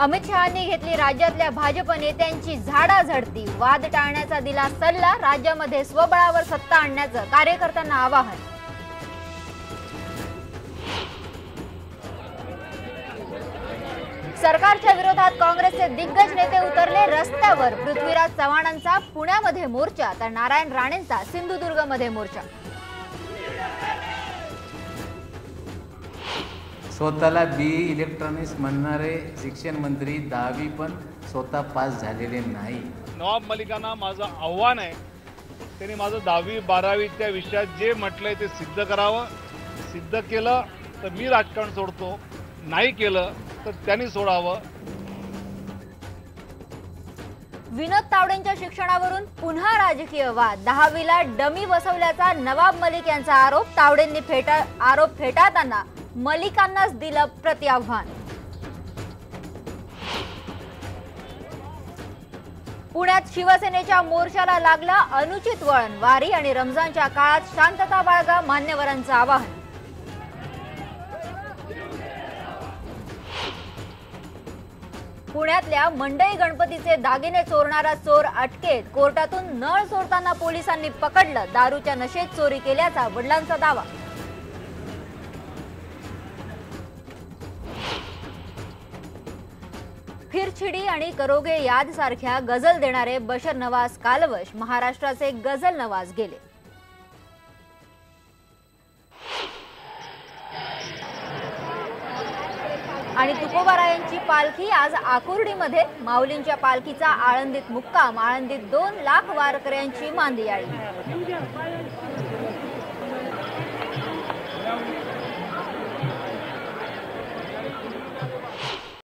अमित शहांनी घेतली राज्यातल्या भाजप नेत्यांची झाडाझडती। वाद टाळण्याचा दिला सल्ला। राज्यामध्ये स्वबळावर सत्ता आणण्याचं कार्यकर्त्यांना आवाहन। सरकारच्या विरोधात काँग्रेसचे दिग्गज नेते उतरले रस्त्यावर। पृथ्वीराज चव्हाणांचा पुण्यामध्ये मोर्चा तर नारायण राणेंचा सिंधुदुर्गमध्ये मोर्चा। स्वतःला बीई इलेक्ट्रॉनिक्स म्हणणारे शिक्षण मंत्री 10वी पण स्वतः पास झालेले नाही। नवाब मलिकांना माझं आव्हान आहे, त्यांनी माझं 10वी 12वी त्या विषयात जे म्हटलंय ते सिद्ध करावं। सिद्ध केलं तर मी राजकारण सोडतो, नाही केलं तर त्यांनी सोडावं। विनोद तावडेंच्या शिक्षणावरून पुन्हा राजकीय वाद। 10वीला डमी बसवल्याचा नवाब मलिक यांचा आरोप। तावडेंनी आरोप फेटाळताना मलिकांनाच दिलं प्रत्याव्हान। पुण्यात शिवसेनेच्या मोर्चाला लागला अनुचित वळण। वारी आणि रमजानच्या काळात शांतता बाळगा, मान्यवरांचं आवाहन। पुण्यातल्या मंडई गणपतीचे दागिने चोरणारा चोर अटकेत। कोर्टातून नळ चोरताना पोलिसांनी पकडलं। दारूच्या नशेत चोरी केल्याचा वडिलांचा दावा। फिरछिडी आणि करोगे याद सारख्या गझल देणारे बशर नवाज कालवश। महाराष्ट्राचे गझल नवाज गेले। आणि तुकोबारायांची पालखी आज आकुर्डीमध्ये। माऊलींच्या पालखीचा आळंदीत मुक्काम। आळंदीत 2 लाख वारकऱ्यांची मांदियाळी।